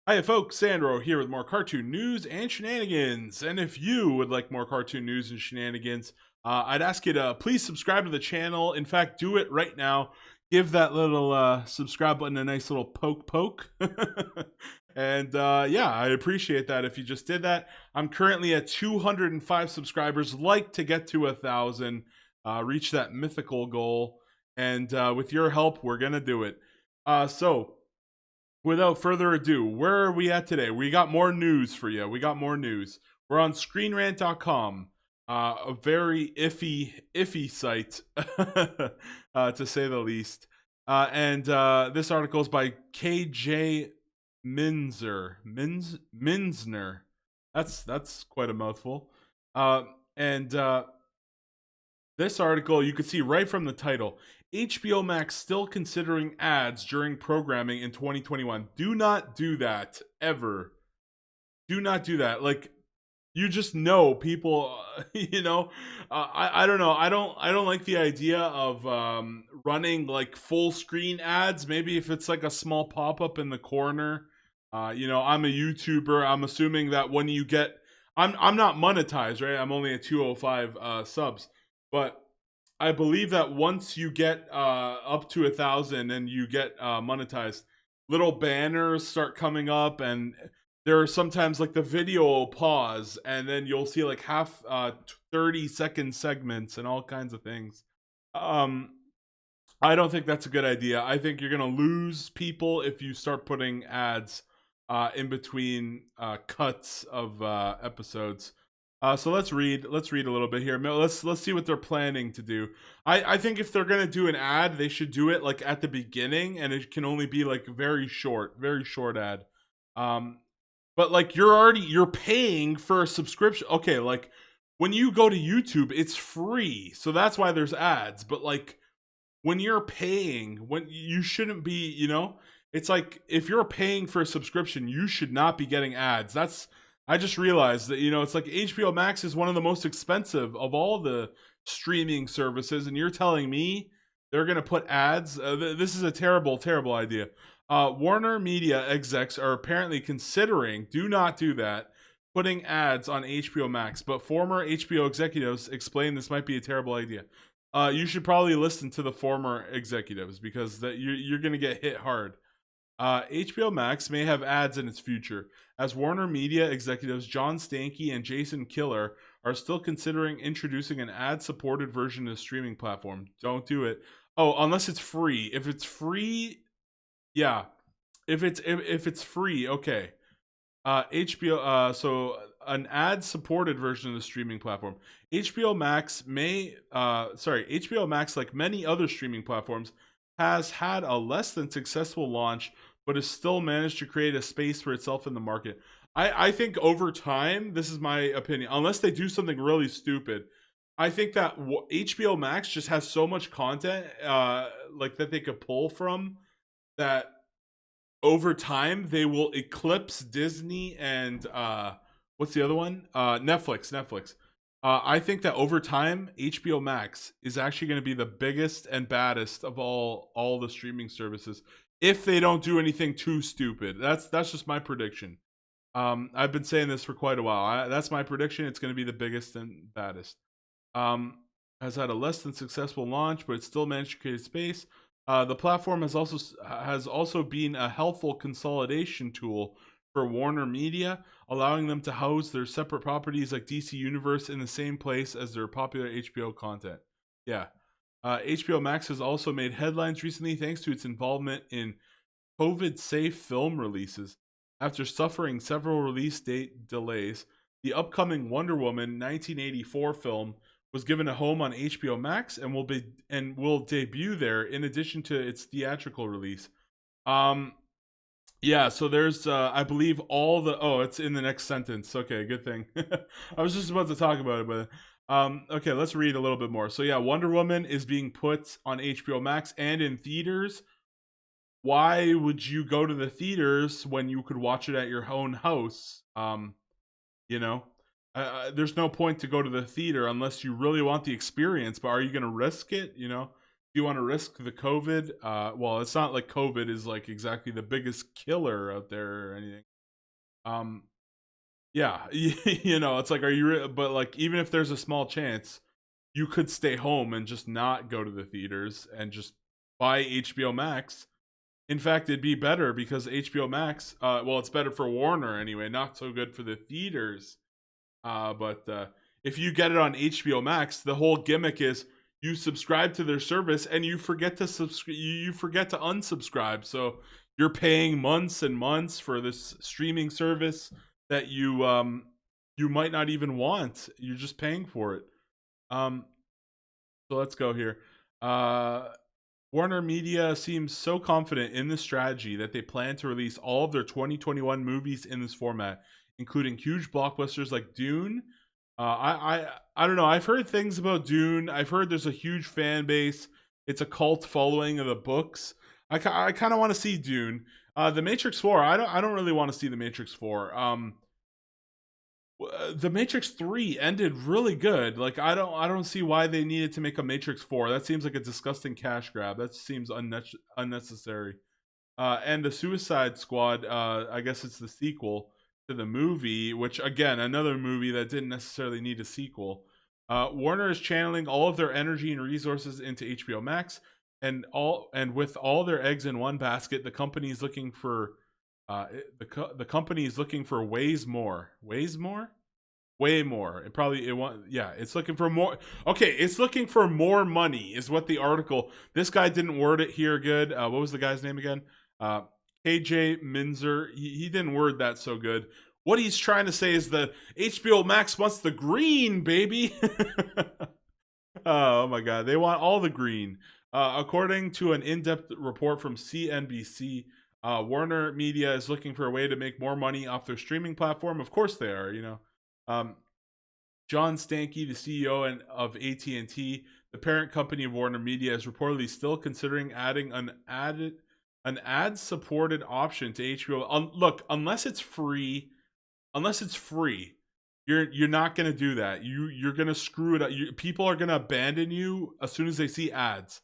Hi folks, Sandro here with more cartoon news and shenanigans. And if you would like more cartoon news and shenanigans, I'd ask you to please subscribe to the channel. In fact, do it right now. Give that little subscribe button a nice little poke. And yeah, I appreciate that if you just did that. I'm currently at 205 subscribers. Like to get to 1,000, reach that mythical goal. And with your help, we're going to do it. So without further ado, where are we at today? We got more news for you. We got more news. We're on screenrant.com, a very iffy site, to say the least. And this article is by KJ Minsner. That's quite a mouthful. And this article, you can see right from the title, HBO Max still considering ads during programming in 2021. Do not do that, ever. Do not do that. Like, you just know people, I don't know. I don't like the idea of running like full screen ads. Maybe if it's like a small pop-up in the corner. I'm a YouTuber. I'm assuming that when you get, I'm not monetized, right? I'm only at 205 subs. But I believe that once you get up to 1,000 and you get monetized, little banners start coming up, and there are sometimes like the video will pause, and then you'll see like half 30-second segments and all kinds of things. I don't think that's a good idea. I think you're gonna lose people if you start putting ads in between cuts of episodes. So let's read a little bit here. Let's see what they're planning to do. I think if they're gonna do an ad, they should do it like at the beginning, and it can only be like very short ad. But like you're paying for a subscription. Okay, like when you go to YouTube, it's free, so that's why there's ads. But like when you're paying, when you shouldn't be, it's like if you're paying for a subscription, you should not be getting ads. I just realized that, it's like HBO Max is one of the most expensive of all the streaming services, and you're telling me they're going to put ads? This is a terrible, terrible idea. Warner Media execs are apparently considering, do not do that, putting ads on HBO Max, but former HBO executives explain this might be a terrible idea. You should probably listen to the former executives, because you're going to get hit hard. HBO Max may have ads in its future, as Warner Media executives John Stankey and Jason Killer are still considering introducing an ad-supported version of the streaming platform. Don't do it. Oh, unless it's free. If it's free, yeah. If it's free, okay. So an ad-supported version of the streaming platform. HBO Max HBO Max, like many other streaming platforms, has had a less than successful launch, but has still managed to create a space for itself in the market. I think over time, this is my opinion, unless they do something really stupid, I think that HBO Max just has so much content like that they could pull from, that over time they will eclipse Disney and what's the other one? Netflix. I think that over time, HBO Max is actually going to be the biggest and baddest of all the streaming services, if they don't do anything too stupid. That's just my prediction. I've been saying this for quite a while. That's my prediction. It's going to be the biggest and baddest. Has had a less than successful launch, but it still managed to create space. The platform has also been a helpful consolidation tool for Warner Media, allowing them to house their separate properties like DC Universe in the same place as their popular HBO content. Yeah. HBO Max has also made headlines recently thanks to its involvement in COVID-safe film releases. After suffering several release date delays, the upcoming Wonder Woman 1984 film was given a home on HBO Max and will debut there in addition to its theatrical release. Yeah, so there's I believe it's in the next sentence. Okay, good thing. I was just about to talk about it, but okay, let's read a little bit more. So yeah, Wonder Woman is being put on HBO Max and in theaters. Why would you go to the theaters when you could watch it at your own house? You know, there's no point to go to the theater unless you really want the experience. But are you going to risk it? Do you want to risk the COVID? Well, it's not like COVID is like exactly the biggest killer out there or anything. Um, yeah, you know, it's like, are you? But like, even if there's a small chance, you could stay home and just not go to the theaters and just buy HBO Max. In fact, it'd be better because HBO Max, well, it's better for Warner anyway, not so good for the theaters. But if you get it on HBO Max, the whole gimmick is you subscribe to their service and you forget to you forget to unsubscribe. So you're paying months and months for this streaming service that you might not even want. You're just paying for it. Um, so let's go here. Uh, Warner Media seems so confident in this strategy that they plan to release all of their 2021 movies in this format, including huge blockbusters like Dune. I don't know. I've heard things about Dune. I've heard there's a huge fan base. It's a cult following of the books. I kind of want to see Dune. The Matrix 4. I don't really want to see the Matrix 4. The Matrix 3 ended really good. Like I don't see why they needed to make a Matrix 4. That seems like a disgusting cash grab. That seems unnecessary. And the Suicide Squad, I guess it's the sequel to the movie, which again, another movie that didn't necessarily need a sequel. Warner is channeling all of their energy and resources into HBO Max, and with all their eggs in one basket, the company is looking for the company is looking for ways more, way more. It's looking for more. Okay, it's looking for more money is what the article. This guy didn't word it here good. What was the guy's name again? KJ Minzer. He didn't word that so good. What he's trying to say is the HBO Max wants the green, baby. Oh my god, they want all the green. According to an in-depth report from CNBC, Warner Media is looking for a way to make more money off their streaming platform. Of course they are, you know. John Stankey, the CEO of AT&T, the parent company of Warner Media, is reportedly still considering adding an ad-supported option to HBO. Look, unless it's free, you're not gonna do that. You're gonna screw it up. People are gonna abandon you as soon as they see ads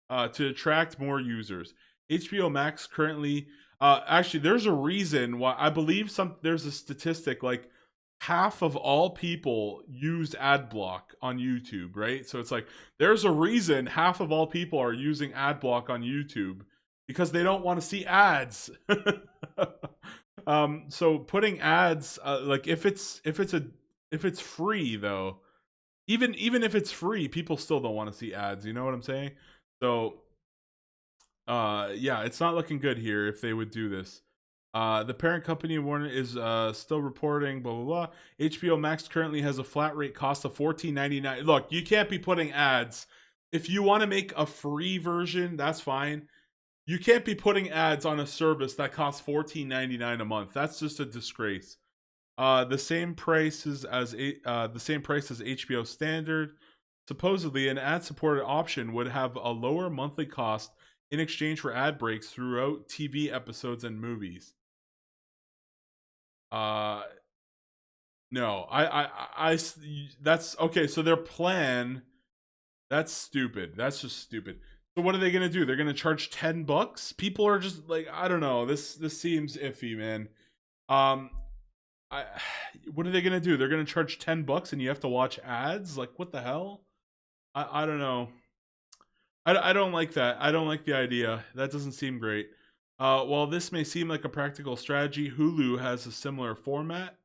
to attract more users. HBO Max currently, actually, there's a reason why I believe there's a statistic like half of all people use ad block on YouTube, right? So it's like there's a reason half of all people are using ad block on YouTube because they don't want to see ads. So putting ads, like if it's free though, even if it's free, people still don't want to see ads. You know what I'm saying? So, yeah, it's not looking good here if they would do this. The parent company Warner is still reporting blah blah blah. HBO Max currently has a flat rate cost of $14.99. Look, you can't be putting ads. If you want to make a free version, that's fine. You can't be putting ads on a service that costs $14.99 a month. That's just a disgrace. The same price as HBO Standard. Supposedly, an ad-supported option would have a lower monthly cost in exchange for ad breaks throughout TV episodes and movies. No, that's okay. So their plan, that's stupid. That's just stupid. So what are they gonna do? They're gonna charge $10? People are just like, I don't know. This seems iffy, man. I, what are they gonna do? They're gonna charge $10 and you have to watch ads? Like, what the hell? I don't know. I don't like that. I don't like the idea. That doesn't seem great. While this may seem like a practical strategy, Hulu has a similar format.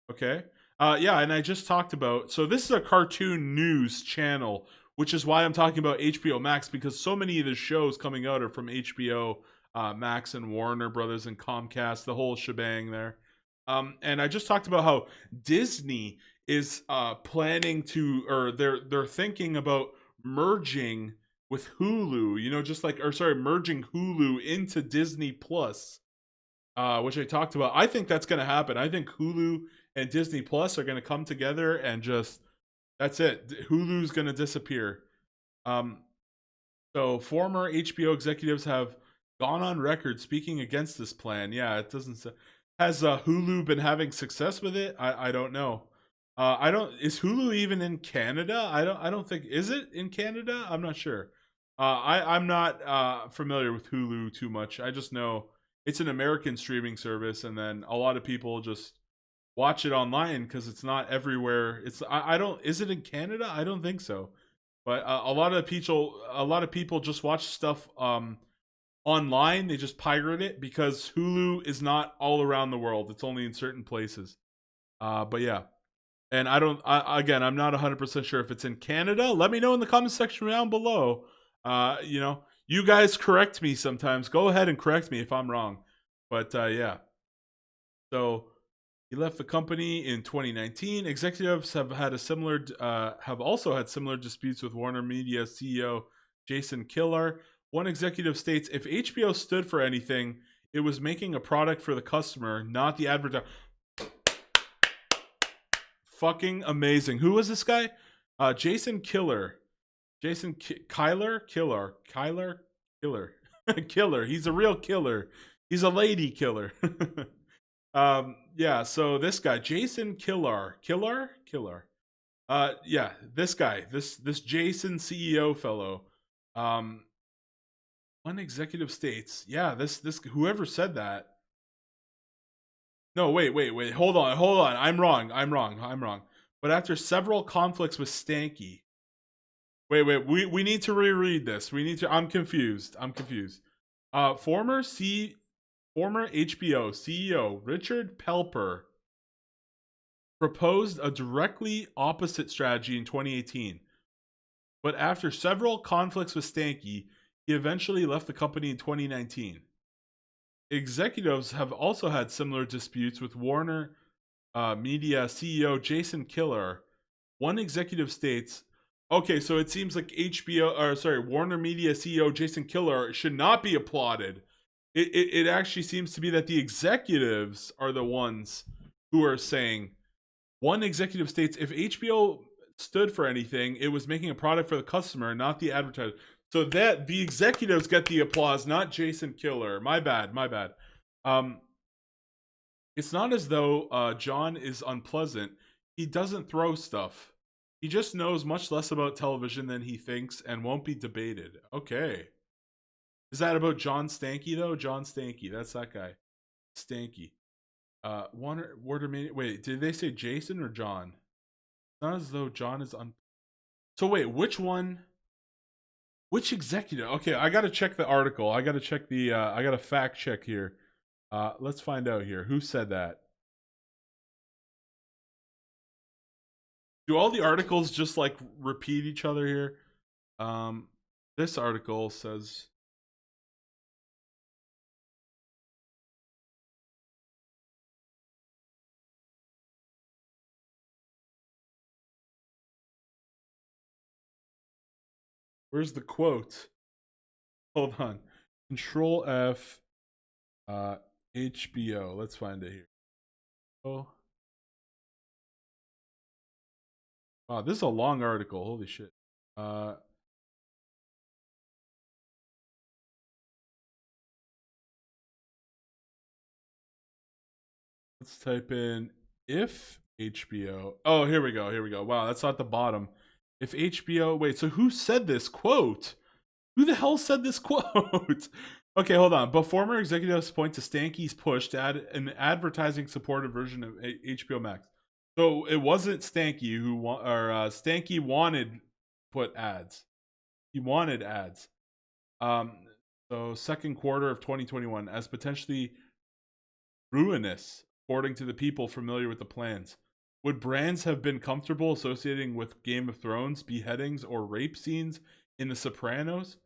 Okay. Yeah, and I just talked about. So this is a cartoon news channel, which is why I'm talking about HBO Max, because so many of the shows coming out are from HBO Max and Warner Brothers and Comcast, the whole shebang there. And I just talked about how Disney is planning to, or they're thinking about merging with Hulu, you know, merging Hulu into Disney Plus, which I talked about. I think that's going to happen. I think Hulu and Disney Plus are going to come together and just, that's it. Hulu's going to disappear. So former HBO executives have gone on record speaking against this plan. Yeah, it doesn't say. Has Hulu been having success with it? I don't know. I don't. Is Hulu even in Canada? I don't think. Is it in Canada? I'm not sure. I'm not familiar with Hulu too much. I just know it's an American streaming service, and then a lot of people just watch it online because it's not everywhere. I don't. Is it in Canada? I don't think so. But a lot of people just watch stuff online. They just pirate it because Hulu is not all around the world. It's only in certain places. But yeah, and I don't. Again, I'm not 100% sure if it's in Canada. Let me know in the comment section down below. You guys correct me sometimes. Go ahead and correct me if I'm wrong. But yeah. So he left the company in 2019. Executives have also had similar disputes with Warner Media CEO Jason Kilar. One executive states, "If HBO stood for anything, it was making a product for the customer, not the advertiser." Fucking amazing. Who was this guy? Jason Killer. Kyler? Killer. He's a real killer. He's a lady killer. Yeah, so this guy, Jason Killer. Yeah, this guy, this Jason CEO fellow. One executive states, yeah, this whoever said that. No, wait. Hold on. I'm wrong. But after several conflicts with Stanky. Wait. We need to reread this. I'm confused. Former HBO CEO Richard Pelper proposed a directly opposite strategy in 2018. But after several conflicts with Stanky, he eventually left the company in 2019. Executives have also had similar disputes with Warner Media CEO Jason Kilar. One executive states, "Okay, so it seems like Warner Media CEO Jason Kilar should not be applauded. It actually seems to be that the executives are the ones who are saying." One executive states, "If HBO stood for anything, it was making a product for the customer, not the advertiser." So that the executives get the applause, not Jason Kilar. My bad. It's not as though John is unpleasant. He doesn't throw stuff. He just knows much less about television than he thinks and won't be debated. Okay. Is that about John Stanky, though? John Stanky. That's that guy. Stanky. Wait, did they say Jason or John? It's not as though John is So wait, which one? Which executive? Okay, I gotta check the article. I gotta check I gotta fact check here. Let's find out here. Who said that? Do all the articles just like repeat each other here? This article says, where's the quote? Hold on. Control F, HBO. Let's find it here. Oh, wow, this is a long article. Holy shit. Let's type in if HBO. Oh, here we go. Wow, that's not the bottom. If HBO. Wait, so who said this quote? Who the hell said this quote? Okay, hold on. But former executives point to Stanky's push to add an advertising supported version of HBO Max. So it wasn't Stanky Stanky wanted put ads. He wanted ads. So second quarter of 2021 as potentially ruinous, according to the people familiar with the plans. Would brands have been comfortable associating with Game of Thrones, beheadings, or rape scenes in The Sopranos?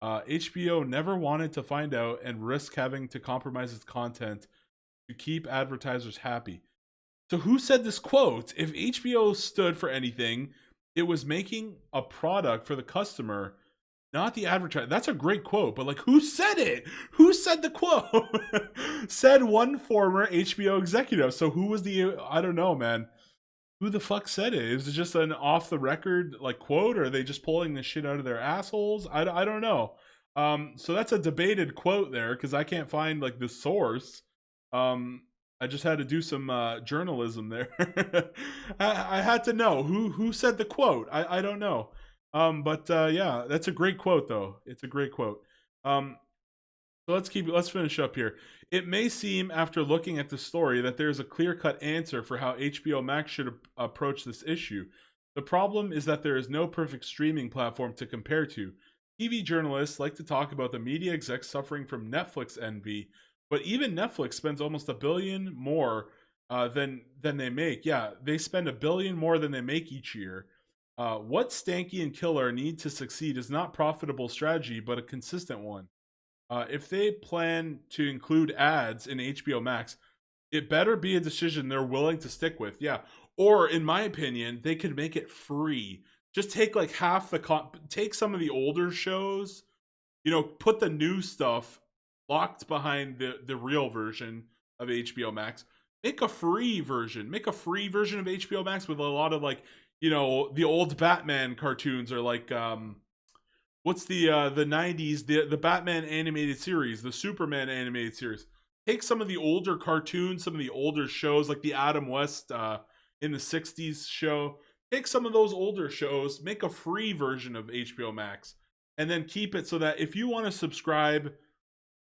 HBO never wanted to find out and risk having to compromise its content to keep advertisers happy. So who said this quote? If HBO stood for anything, it was making a product for the customer, not the advertiser. That's a great quote, but like, who said it? Who said the quote? Said one former HBO executive. So who was I don't know, man. Who the fuck said it? Is it just an off the record like quote, or are they just pulling this shit out of their assholes? I don't know. So that's a debated quote there because I can't find like the source. I just had to do some journalism there. I had to know who said the quote. I don't know. But yeah, that's a great quote though. It's a great quote. So let's finish up here. It may seem after looking at the story that there is a clear-cut answer for how HBO Max should approach this issue. The problem is that there is no perfect streaming platform to compare to. TV journalists like to talk about the media execs suffering from Netflix envy, but even Netflix spends almost $1 billion more than they make. Yeah, they spend $1 billion more than they make each year. What Stanky and Killer need to succeed is not profitable strategy, but a consistent one. If they plan to include ads in HBO Max, it better be a decision they're willing to stick with. Yeah. Or, in my opinion, they could make it free. Just take like half take some of the older shows, put the new stuff locked behind the real version of HBO Max. Make a free version. Make a free version of HBO Max with a lot of like, the old Batman cartoons, or like what's the 90s, the Batman animated series, the Superman animated series. Take some of the older cartoons, some of the older shows, like the Adam West in the 60s show. Take some of those older shows, make a free version of HBO Max, and then keep it so that if you want to subscribe,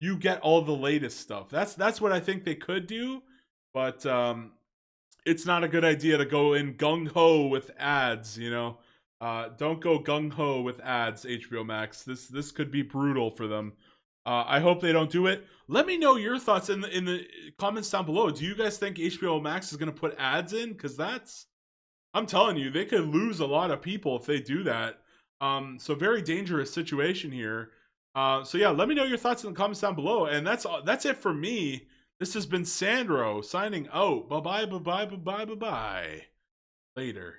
you get all the latest stuff. That's what I think they could do, but it's not a good idea to go in gung-ho with ads, don't go gung-ho with ads, HBO Max. This could be brutal for them. I hope they don't do it. Let me know your thoughts in the comments down below. Do you guys think HBO Max is going to put ads in? Because I'm telling you, they could lose a lot of people if they do that. So very dangerous situation here. So yeah, let me know your thoughts in the comments down below. And that's it for me. This has been Sandro signing out. Bye-bye, bye-bye, bye-bye, bye-bye. Later.